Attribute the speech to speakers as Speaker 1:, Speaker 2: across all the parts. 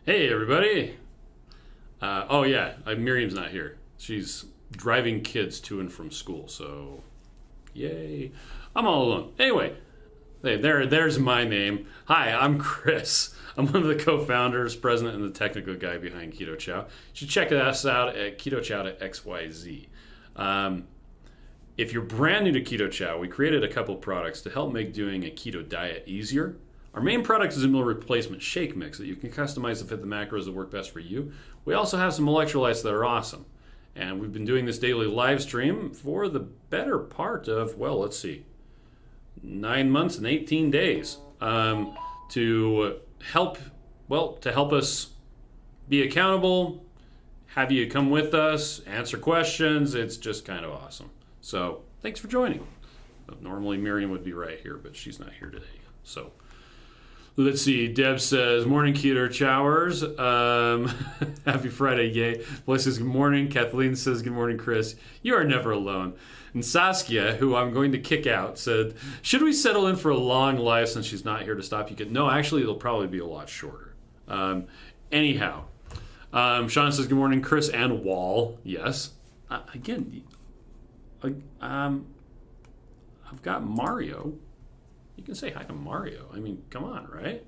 Speaker 1: Hey, everybody. Miriam's not here. She's driving kids to and from school, so yay. I'm all alone. Anyway, there's my name. Hi, I'm Chris. I'm one of the co-founders, president, and the technical guy behind Keto Chow. You should check us out at ketochow.xyz. If you're brand new to Keto Chow, we created a couple products to help make doing a keto diet easier. Our main product is a meal replacement shake mix that you can customize to fit the macros that work best for you. We also have some electrolytes that are awesome. And we've been doing this daily live stream for the better part of, 9 months and 18 days to help us be accountable, have you come with us, answer questions. It's just kind of awesome. So thanks for joining. Normally Miriam would be right here, but she's not here today. So let's see. Deb says, morning Keto Chowers. Happy Friday, yay. Bless says, good morning. Kathleen says, good morning, Chris. You are never alone. And Saskia, who I'm going to kick out, said, should we settle in for a long live since she's not here to stop you? No, actually, it'll probably be a lot shorter. Anyhow, Sean says, good morning, Chris and Wall. Yes. I've got Mario. You can say hi to Mario. I mean, come on, right?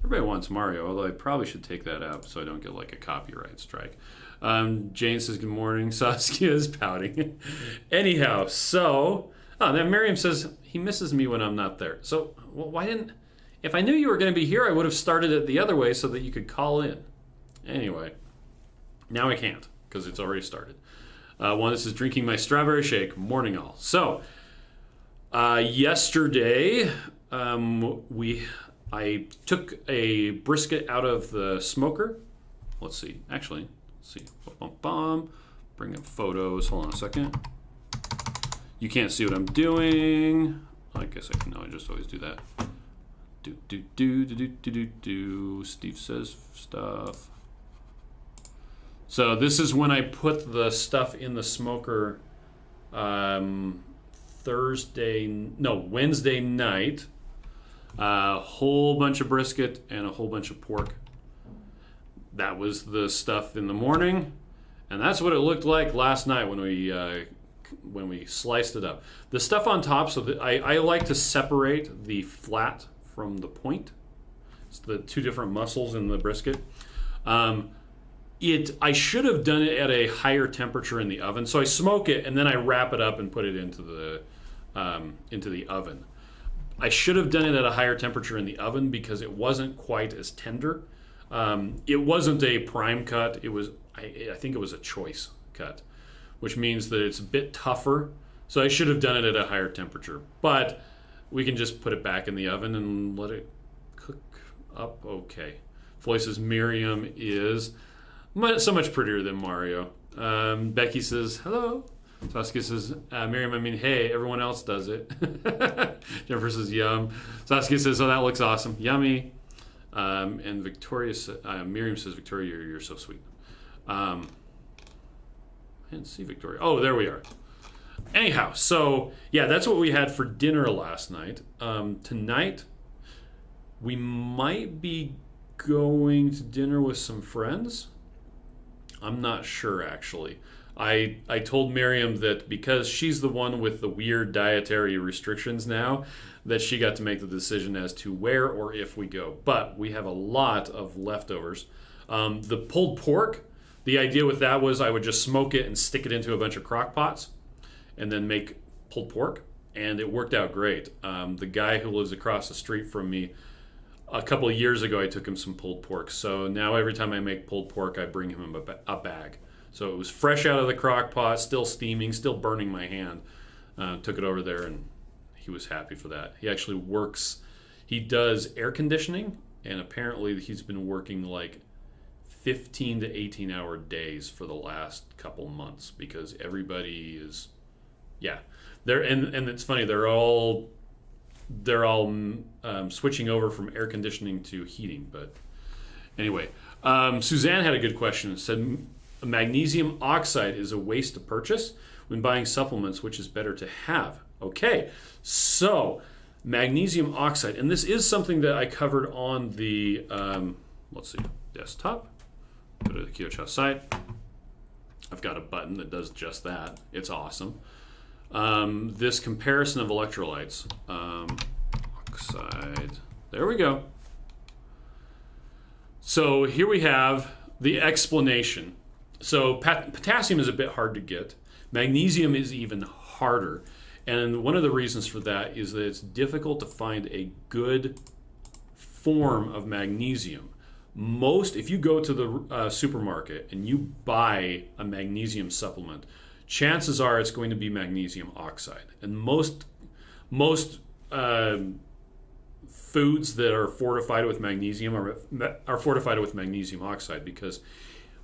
Speaker 1: Everybody wants Mario, although I probably should take that out so I don't get like a copyright strike. Jane says, good morning. Saskia is pouting. Anyhow, then Miriam says, he misses me when I'm not there. So, if I knew you were going to be here, I would have started it the other way so that you could call in. Anyway, now I can't because it's already started. This is drinking my strawberry shake, morning all. So, yesterday, I took a brisket out of the smoker. Let's see. Bring up photos. Hold on a second. You can't see what I'm doing. I guess I can. No, I just always do that. Do. Steve says stuff. So this is when I put the stuff in the smoker. Wednesday night, a whole bunch of brisket and a whole bunch of pork. That was the stuff in the morning, and that's what it looked like last night when we sliced it up. The stuff on top, I like to separate the flat from the point. It's the two different muscles in the brisket. I should have done it at a higher temperature in the oven. So I smoke it and then I wrap it up and put it into the oven. I should have done it at a higher temperature in the oven because it wasn't quite as tender. It wasn't a prime cut. I think it was a choice cut, which means that it's a bit tougher. So I should have done it at a higher temperature. But we can just put it back in the oven and let it cook up okay. Floyd says Miriam is so much prettier than Mario. Becky says, hello. Saskia says, Miriam, hey, everyone else does it. Jennifer says, yum. Saskia says, oh, that looks awesome. Yummy. And Miriam says, Victoria, you're so sweet. I didn't see Victoria. Oh, there we are. Anyhow, that's what we had for dinner last night. Tonight, we might be going to dinner with some friends. I'm not sure, actually. I told Miriam that because she's the one with the weird dietary restrictions now, that she got to make the decision as to where or if we go. But we have a lot of leftovers. The pulled pork, the idea with that was I would just smoke it and stick it into a bunch of crock pots and then make pulled pork. And it worked out great. The guy who lives across the street from me, a couple of years ago, I took him some pulled pork. So now every time I make pulled pork, I bring him a bag. So it was fresh out of the crock pot, still steaming, still burning my hand. Took it over there and he was happy for that. He actually he does air conditioning, and apparently he's been working like 15 to 18 hour days for the last couple months because everybody is, and it's funny, they're all switching over from air conditioning to heating. But anyway, Suzanne had a good question. It said, magnesium oxide is a waste to purchase when buying supplements, which is better to have. Okay, so magnesium oxide, and this is something that I covered on the, desktop, go to the Keto Chow site. I've got a button that does just that. It's awesome. This comparison of electrolytes, oxide, there we go. So here we have the explanation. So potassium is a bit hard to get. Magnesium is even harder. And one of the reasons for that is that it's difficult to find a good form of magnesium. If you go to the supermarket and you buy a magnesium supplement, chances are it's going to be magnesium oxide. And most foods that are fortified with magnesium are fortified with magnesium oxide because,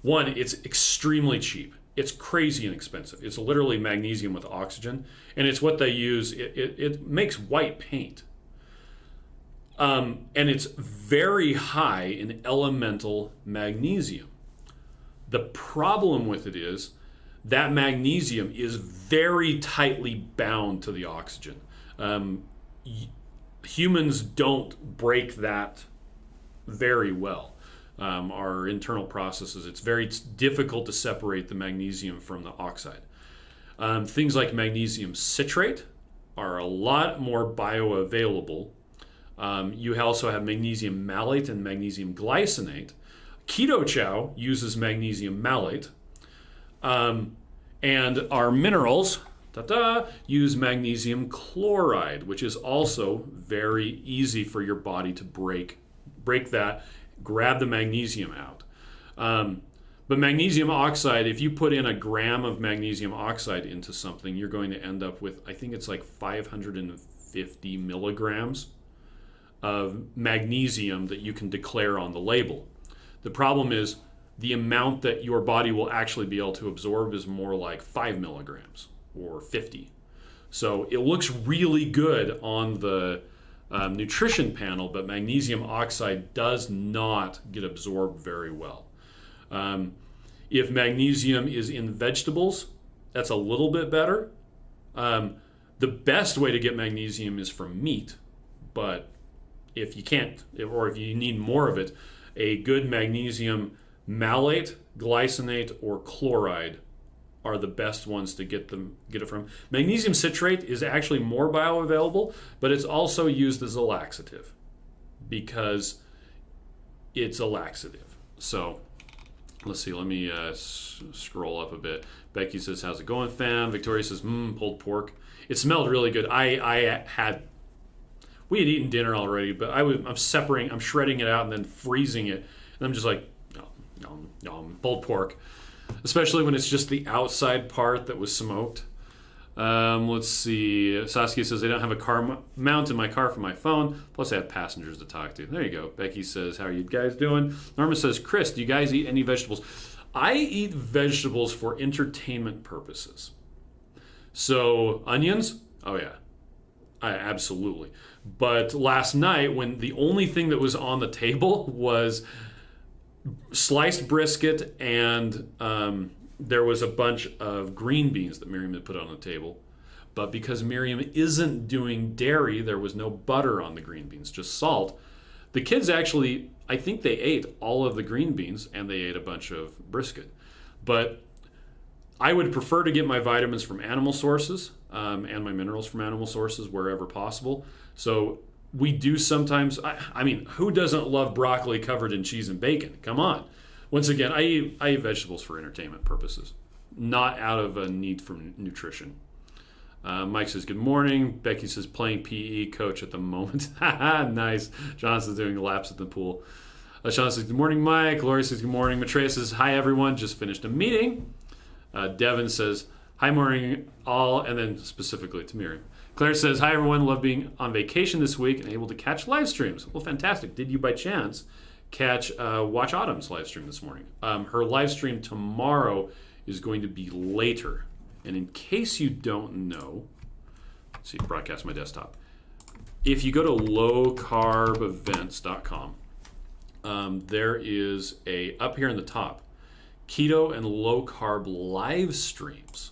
Speaker 1: one, it's extremely cheap. It's crazy inexpensive. It's literally magnesium with oxygen, and it's what they use. It makes white paint. And it's very high in elemental magnesium. The problem with it is that magnesium is very tightly bound to the oxygen. Humans don't break that very well. Our internal processes, it's very difficult to separate the magnesium from the oxide. Things like magnesium citrate are a lot more bioavailable. You also have magnesium malate and magnesium glycinate. Keto Chow uses magnesium malate. And our minerals use magnesium chloride, which is also very easy for your body to break that, grab the magnesium out. But magnesium oxide, if you put in a gram of magnesium oxide into something, you're going to end up with, I think it's like 550 milligrams of magnesium that you can declare on the label. The problem is the amount that your body will actually be able to absorb is more like 5 milligrams or 50. So it looks really good on the nutrition panel, but magnesium oxide does not get absorbed very well. If magnesium is in vegetables, that's a little bit better. The best way to get magnesium is from meat, but if you can't, or if you need more of it, a good magnesium malate, glycinate, or chloride are the best ones to get it from. Magnesium citrate is actually more bioavailable, but it's also used as a laxative because it's a laxative. So let's see, let me scroll up a bit. Becky says, how's it going, fam? Victoria says, pulled pork. It smelled really good. We had eaten dinner already, but I'm shredding it out and then freezing it. And I'm just like, pulled pork. Especially when it's just the outside part that was smoked. Let's see. Saskia says, I don't have a car mount in my car for my phone. Plus, I have passengers to talk to. There you go. Becky says, how are you guys doing? Norma says, Chris, do you guys eat any vegetables? I eat vegetables for entertainment purposes. So, onions? Oh, yeah. Absolutely. But last night, when the only thing that was on the table was sliced brisket and there was a bunch of green beans that Miriam had put on the table. But because Miriam isn't doing dairy, there was no butter on the green beans, just salt. The kids actually, I think they ate all of the green beans and they ate a bunch of brisket. But I would prefer to get my vitamins from animal sources and my minerals from animal sources wherever possible. So we do sometimes, I mean, who doesn't love broccoli covered in cheese and bacon? Come on. Once again, I eat vegetables for entertainment purposes, not out of a need for nutrition. Mike says, good morning. Becky says, playing PE coach at the moment. Nice. Jonathan's doing laps at the pool. Sean says, good morning, Mike. Lori says, good morning. Matreya says, hi, everyone. Just finished a meeting. Devin says, hi, morning, all, and then specifically to Miriam. Claire says, hi, everyone. Love being on vacation this week and able to catch live streams. Well, fantastic. Did you, by chance, catch Watch Autumn's live stream this morning? Her live stream tomorrow is going to be later. And in case you don't know, let's see, broadcast my desktop. If you go to low-carb-events.com, there is up here in the top, keto and low-carb live streams.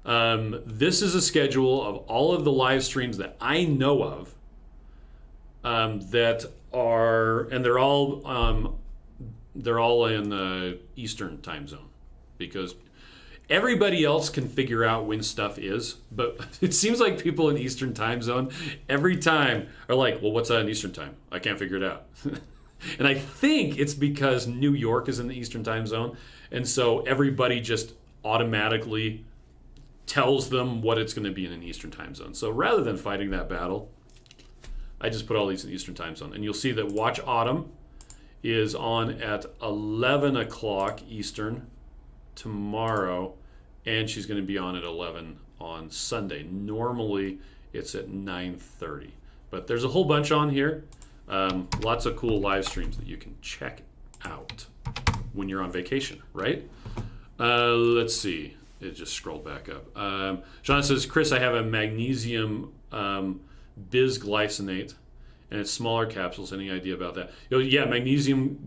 Speaker 1: This is a schedule of all of the live streams that I know of that and they're all in the Eastern time zone, because everybody else can figure out when stuff is, but it seems like people in Eastern time zone every time are like, well, what's that in Eastern time? I can't figure it out. And I think it's because New York is in the Eastern time zone, and so everybody just automatically tells them what it's going to be in an Eastern time zone. So rather than fighting that battle, I just put all these in the Eastern time zone. And you'll see that Watch Autumn is on at 11 o'clock Eastern tomorrow, and she's going to be on at 11 on Sunday. Normally it's at 9:30, but there's a whole bunch on here. Lots of cool live streams that you can check out when you're on vacation, right? Let's see. It just scrolled back up. John says, Chris, I have a magnesium bisglycinate, and it's smaller capsules. Any idea about that? Yeah, magnesium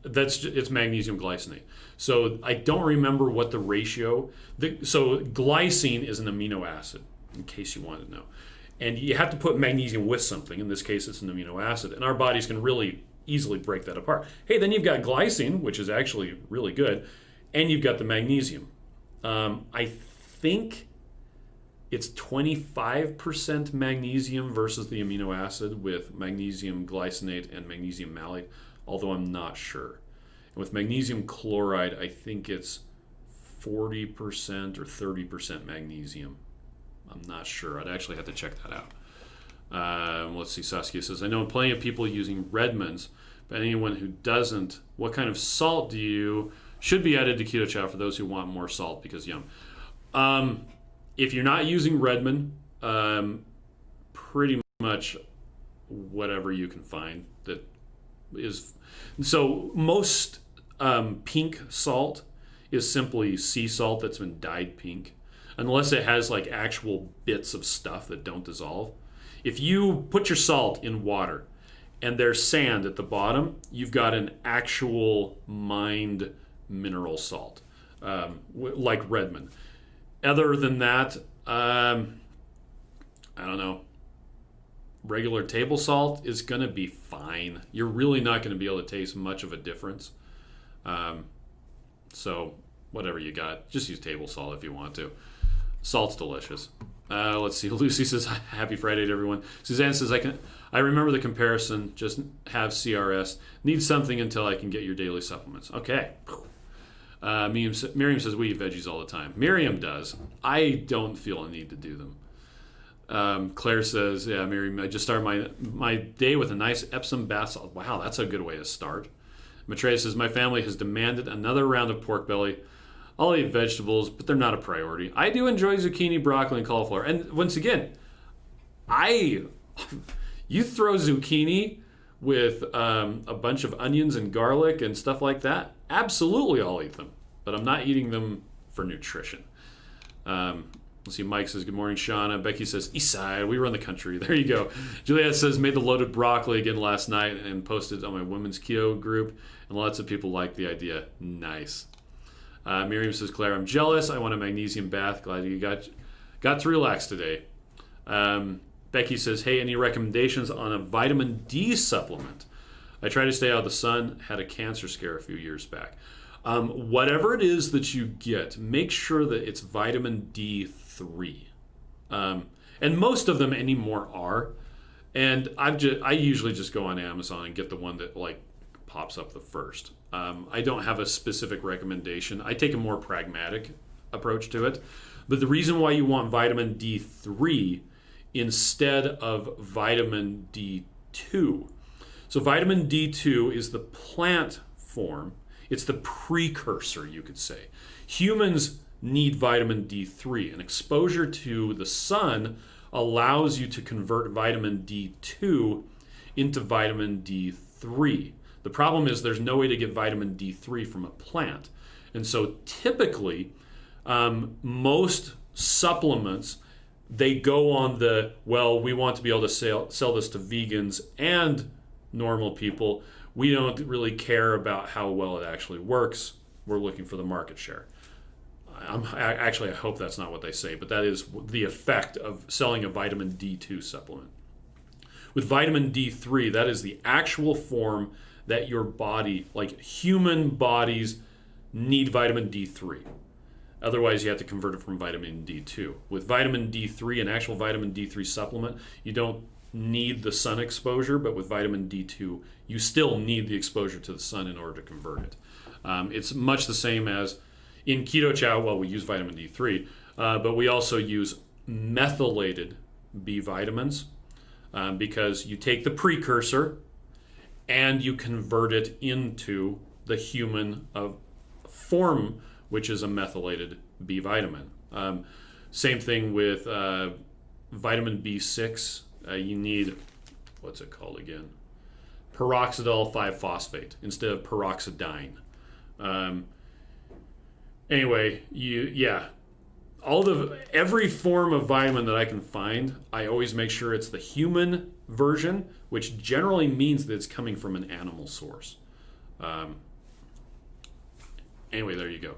Speaker 1: it's magnesium glycinate. So I don't remember what the ratio. So glycine is an amino acid, in case you wanted to know. And you have to put magnesium with something. In this case, it's an amino acid. And our bodies can really easily break that apart. Hey, then you've got glycine, which is actually really good, and you've got the magnesium. I think it's 25% magnesium versus the amino acid with magnesium glycinate and magnesium malate, although I'm not sure. And with magnesium chloride, I think it's 40% or 30% magnesium. I'm not sure. I'd actually have to check that out. Let's see. Saskia says, I know plenty of people using Redmond's, but anyone who doesn't, what kind of salt should be added to Keto Chow for those who want more salt? Because yum. If you're not using Redmond, pretty much whatever you can find that is. So most pink salt is simply sea salt that's been dyed pink, unless it has like actual bits of stuff that don't dissolve. If you put your salt in water and there's sand at the bottom, you've got an actual mined mineral salt, like Redmond. Other than that, I don't know. Regular table salt is going to be fine. You're really not going to be able to taste much of a difference. So whatever you got, just use table salt if you want to. Salt's delicious. Let's see. Lucy says, happy Friday to everyone. Suzanne says, I remember the comparison. Just have CRS. Need something until I can get your daily supplements. Okay. Miriam says, we eat veggies all the time. Miriam does. I don't feel a need to do them. Claire says, yeah, Miriam, I just started my day with a nice Epsom bath salt. Wow, that's a good way to start. Maitreya says, my family has demanded another round of pork belly. I'll eat vegetables, but they're not a priority. I do enjoy zucchini, broccoli, and cauliflower. And once again, you throw zucchini with a bunch of onions and garlic and stuff like that, absolutely I'll eat them. But I'm not eating them for nutrition. Let's see, Mike says, good morning, Shauna. Becky says, east side, we run the country. There you go. Juliet says, made the loaded broccoli again last night and posted it on my women's keto group. And lots of people like the idea. Nice. Miriam says, Claire, I'm jealous. I want a magnesium bath. Glad you got to relax today. Becky says, hey, any recommendations on a vitamin D supplement? I try to stay out of the sun. Had a cancer scare a few years back. Whatever it is that you get, make sure that it's vitamin D3. And most of them anymore are. And I usually just go on Amazon and get the one that like pops up the first. I don't have a specific recommendation. I take a more pragmatic approach to it. But the reason why you want vitamin D3 instead of vitamin D2. So vitamin D2 is the plant form. It's the precursor, you could say. Humans need vitamin D3, and exposure to the sun allows you to convert vitamin D2 into vitamin D3. The problem is there's no way to get vitamin D3 from a plant. And so typically, most supplements, they go on we want to be able to sell this to vegans and normal people. We don't really care about how well it actually works. We're looking for the market share. I hope that's not what they say, but that is the effect of selling a vitamin D2 supplement. With vitamin D3, that is the actual form that your body, like human bodies, need vitamin D3. Otherwise, you have to convert it from vitamin D2. With vitamin D3, an actual vitamin D3 supplement, you don't need the sun exposure, but with vitamin D2, you still need the exposure to the sun in order to convert it. It's much the same as in Keto Chow. Well, we use vitamin D3, but we also use methylated B vitamins because you take the precursor and you convert it into the human form, which is a methylated B vitamin. Same thing with vitamin B6. You need, what's it called again? Peroxidyl 5-phosphate instead of peroxidine. Anyway, every form of vitamin that I can find, I always make sure it's the human version, which generally means that it's coming from an animal source. Anyway, there you go.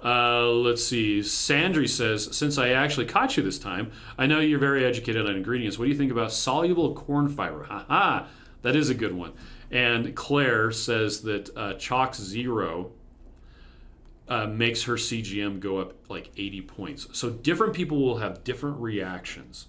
Speaker 1: Let's see. Sandri says, since I actually caught you this time, I know you're very educated on ingredients. What do you think about soluble corn fiber? Haha, that is a good one. And Claire says that Chalk Zero makes her CGM go up like 80 points. So different people will have different reactions.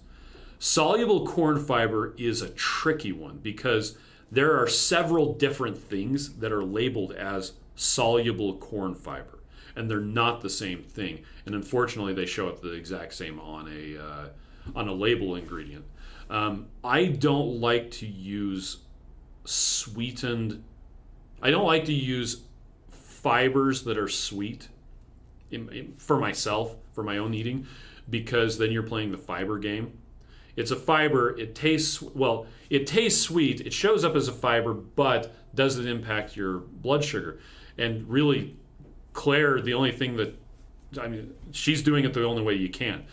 Speaker 1: Soluble corn fiber is a tricky one because there are several different things that are labeled as soluble corn fiber, and they're not the same thing. And unfortunately, they show up the exact same on a label ingredient. I don't like to use sweetened. I don't like to use fibers that are sweet for myself, for my own eating, because then you're playing the fiber game. It's a fiber. It tastes sweet. It shows up as a fiber, but does it impact your blood sugar? And really, Claire, the only thing she's doing it the only way you can.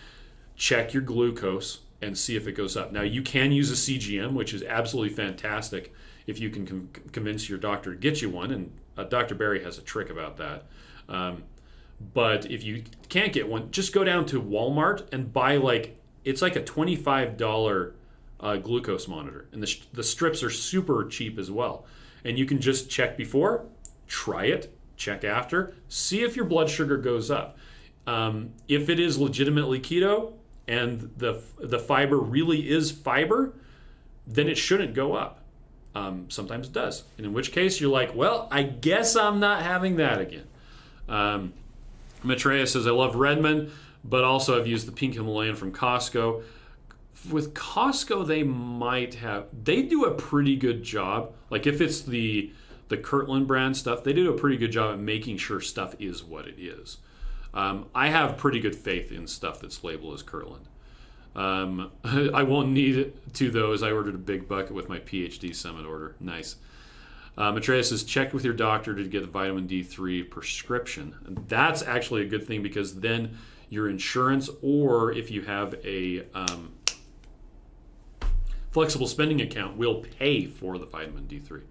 Speaker 1: Check your glucose and see if it goes up. Now, you can use a CGM, which is absolutely fantastic if you can convince your doctor to get you one, and Dr. Barry has a trick about that. But if you can't get one, just go down to Walmart and buy it's like a $25 glucose monitor. And the strips are super cheap as well. And you can just check before, try it, check after, see if your blood sugar goes up. If it is legitimately keto and the fiber really is fiber, then it shouldn't go up. Sometimes it does. And in which case you're like, well, I guess I'm not having that again. Maitreya says, I love Redmond, but also I've used the Pink Himalayan from Costco. With Costco, they do a pretty good job. Like if it's the Kirtland brand stuff, they do a pretty good job at making sure stuff is what it is. I have pretty good faith in stuff that's labeled as Kirtland. I won't need 2 of those. I ordered a big bucket with my PhD Summit order. Nice. Maitreya says, check with your doctor to get a vitamin D3 prescription. And that's actually a good thing because then your insurance, or if you have a flexible spending account, will pay for the vitamin D3.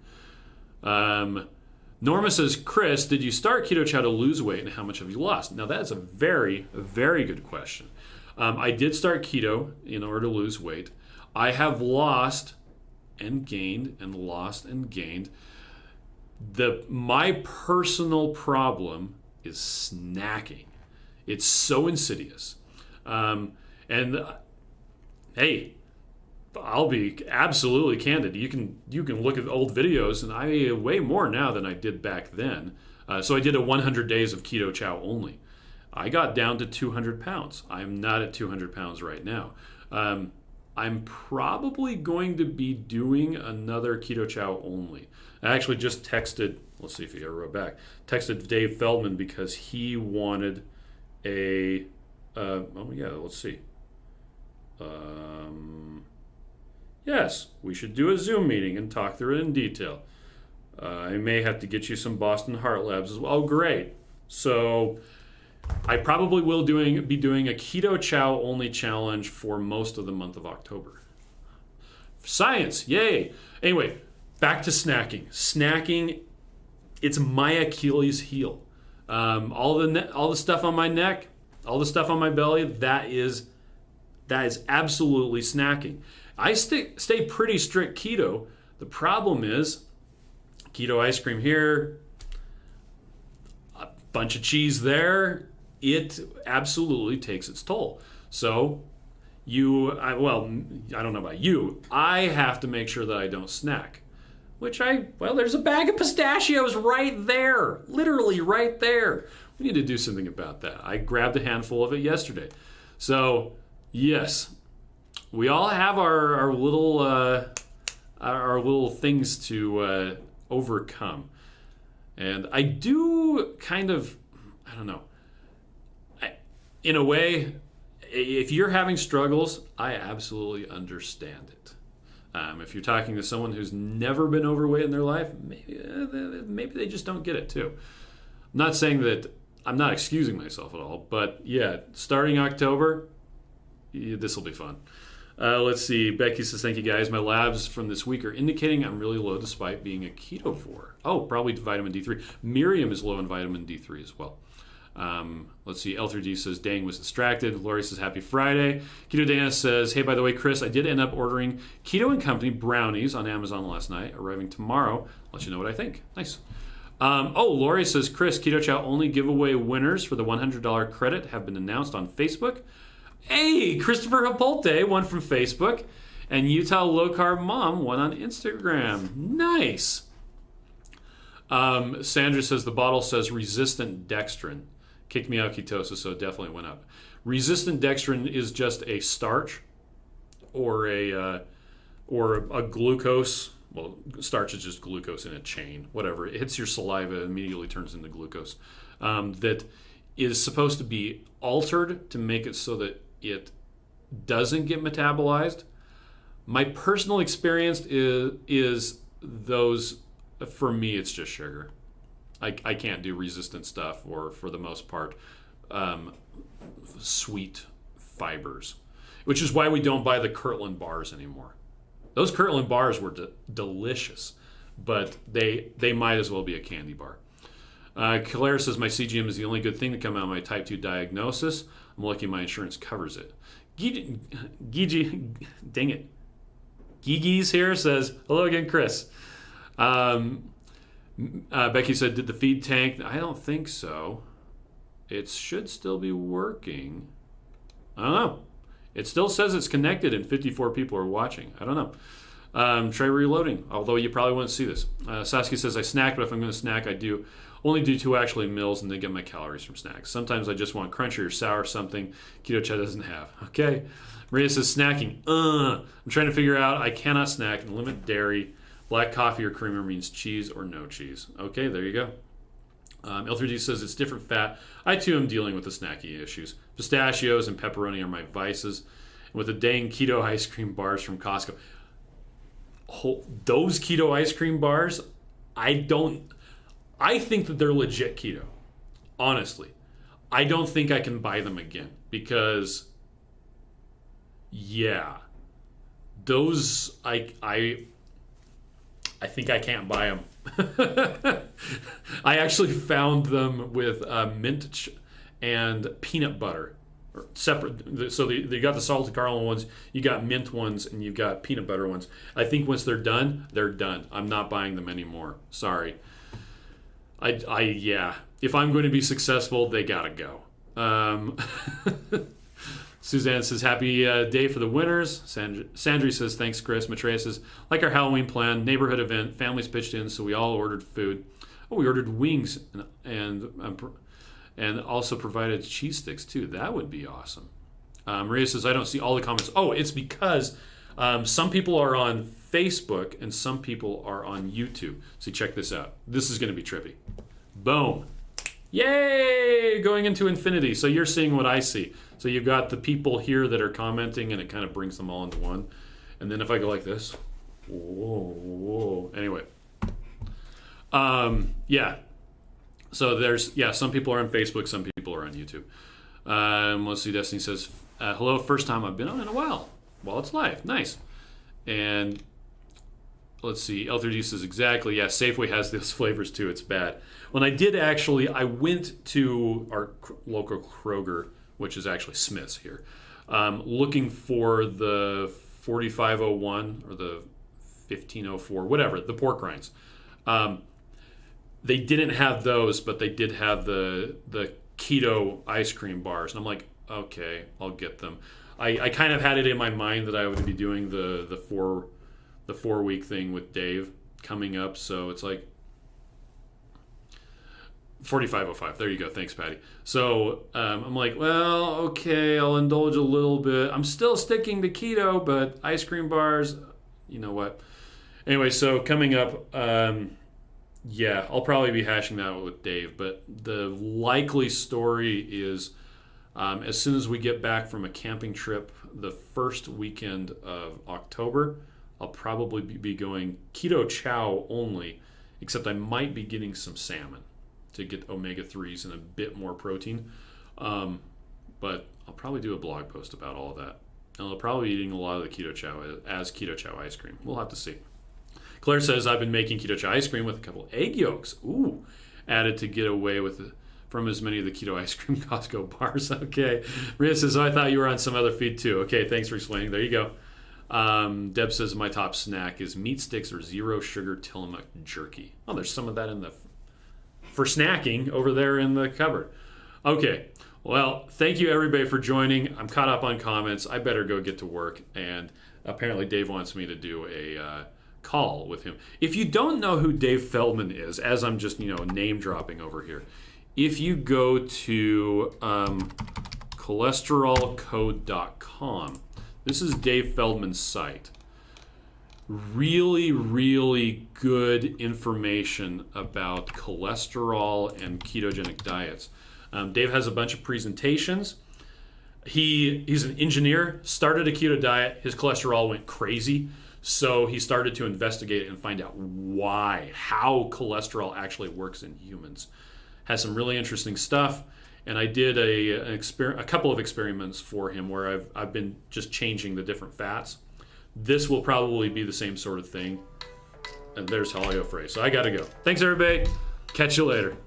Speaker 1: Norma says, Chris, did you start Keto Chow to lose weight and how much have you lost? Now that is a very, very good question. I did start keto in order to lose weight. I have lost and gained and lost and gained. My personal problem is snacking. It's so insidious. Hey, I'll be absolutely candid. You can look at old videos, and I weigh more now than I did back then. So I did a 100 days of Keto Chow only. I got down to 200 pounds. I'm not at 200 pounds right now. I'm probably going to be doing another Keto Chow only. I actually just texted, let's see if he ever wrote back, texted Dave Feldman because he wanted let's see. Yes, we should do a Zoom meeting and talk through it in detail. I may have to get you some Boston Heart Labs as well. Oh, great. So I probably will be doing a Keto Chow only challenge for most of the month of October. Science, yay. Anyway, back to snacking. Snacking, it's my Achilles heel. All the stuff on my neck, all the stuff on my belly, that is absolutely snacking. I stay pretty strict keto. The problem is keto ice cream here, a bunch of cheese there. It absolutely takes its toll. So I don't know about you. I have to make sure that I don't snack. There's a bag of pistachios right there. Literally right there. We need to do something about that. I grabbed a handful of it yesterday. So, yes, we all have our little things to overcome. And I do kind of, I don't know. In a way, if you're having struggles, I absolutely understand it. If you're talking to someone who's never been overweight in their life, maybe they just don't get it too. I'm not saying that, I'm not excusing myself at all, but yeah, starting October, this will be fun. Let's see. Becky says, thank you guys. My labs from this week are indicating I'm really low despite being a ketovore. Oh, probably vitamin D3. Miriam is low in vitamin D3 as well. Let's see. L3D says, dang, was distracted. Lori says, happy Friday. Keto Dana says, hey, by the way, Chris, I did end up ordering Keto & Company brownies on Amazon last night, arriving tomorrow. I'll let you know what I think. Nice. Lori says, Chris, Keto Chow only giveaway winners for the $100 credit have been announced on Facebook. Hey, Christopher Hapolte won from Facebook, and Utah Low Carb Mom won on Instagram. Nice. Sandra says, the bottle says resistant dextrin. Kicked me out ketosis, so it definitely went up. Resistant dextrin is just a starch or a glucose. Well, starch is just glucose in a chain, whatever. It hits your saliva, it immediately turns into glucose. That is supposed to be altered to make it so that it doesn't get metabolized. My personal experience is those, for me, it's just sugar. I can't do resistant stuff, or for the most part, sweet fibers, which is why we don't buy the Kirtland bars anymore. Those Kirtland bars were delicious, but they might as well be a candy bar. Claire says, my CGM is the only good thing to come out of my type 2 diagnosis. I'm lucky my insurance covers it. Gigi, dang it. Gigi's here says, hello again, Chris. Becky said, did the feed tank? I don't think so. It should still be working. I don't know. It still says it's connected and 54 people are watching. I don't know. Try reloading, although you probably wouldn't see this. Saskia says, I snack, but if I'm going to snack, I only do 2 actually meals and then get my calories from snacks. Sometimes I just want crunchy or sour something Keto Chow doesn't have. Okay. Maria says, snacking. I'm trying to figure out, I cannot snack and limit dairy. Black coffee or creamer means cheese or no cheese. Okay, there you go. L3D says it's different fat. I too am dealing with the snacky issues. Pistachios and pepperoni are my vices. And with the dang keto ice cream bars from Costco. Those keto ice cream bars, I think that they're legit keto. Honestly. I don't think I can buy them again. Because, yeah. Those, I think I can't buy them. I actually found them with mint and peanut butter, or separate. So you got the salted caramel ones, you got mint ones, and you got peanut butter ones. I think once they're done, they're done. I'm not buying them anymore. Sorry. Yeah. If I'm going to be successful, they gotta go. Suzanne says, happy day for the winners. Sandri says, thanks, Chris. Matreya says, like our Halloween plan, neighborhood event, families pitched in, so we all ordered food. Oh, we ordered wings and also provided cheese sticks, too. That would be awesome. Maria says, I don't see all the comments. Oh, it's because some people are on Facebook and some people are on YouTube. So check this out. This is going to be trippy. Boom. Yay! Going into infinity. So you're seeing what I see. So you've got the people here that are commenting, and it kind of brings them all into one. And then if I go like this, whoa. Anyway, yeah. So there's some people are on Facebook, some people are on YouTube. Let's see. Destiny says, "Hello, first time I've been on in a while. Well, it's live, nice." And let's see. L3D says exactly. Yeah, Safeway has those flavors too. It's bad. When I went to our local Kroger, which is actually Smith's here, looking for the 4501 or the 1504, whatever, the pork rinds. They didn't have those, but they did have the keto ice cream bars. And I'm like, okay, I'll get them. I kind of had it in my mind that I would be doing the 4 week thing with Dave coming up. So it's like 4505. There you go. Thanks, Patty. So I'm like, well, okay, I'll indulge a little bit. I'm still sticking to keto, but ice cream bars, you know what? Anyway, so coming up, yeah, I'll probably be hashing that out with Dave. But the likely story is as soon as we get back from a camping trip the first weekend of October, I'll probably be going Keto Chow only, except I might be getting some salmon to get omega-3s and a bit more protein. But I'll probably do a blog post about all of that. And I'll probably be eating a lot of the Keto Chow as Keto Chow ice cream. We'll have to see. Claire says, I've been making Keto Chow ice cream with a couple egg yolks. Ooh, added to get away with from as many of the keto ice cream Costco bars. Okay. Maria says, I thought you were on some other feed too. Okay, thanks for explaining. There you go. Deb says, my top snack is meat sticks or zero sugar Tillamook jerky. Oh, there's some of that in for snacking over there in the cupboard. Okay. Well, thank you everybody for joining. I'm caught up on comments. I better go get to work. And apparently Dave wants me to do a call with him. If you don't know who Dave Feldman is, as I'm just name dropping over here, if you go to cholesterolcode.com, this is Dave Feldman's site. Really, really good information about cholesterol and ketogenic diets. Dave has a bunch of presentations. He's an engineer, started a keto diet. His cholesterol went crazy. So he started to investigate it and find out how cholesterol actually works in humans. Has some really interesting stuff. And I did a couple of experiments for him where I've been just changing the different fats. This will probably be the same sort of thing. And there's Holly O'Fray. So I got to go. Thanks, everybody. Catch you later.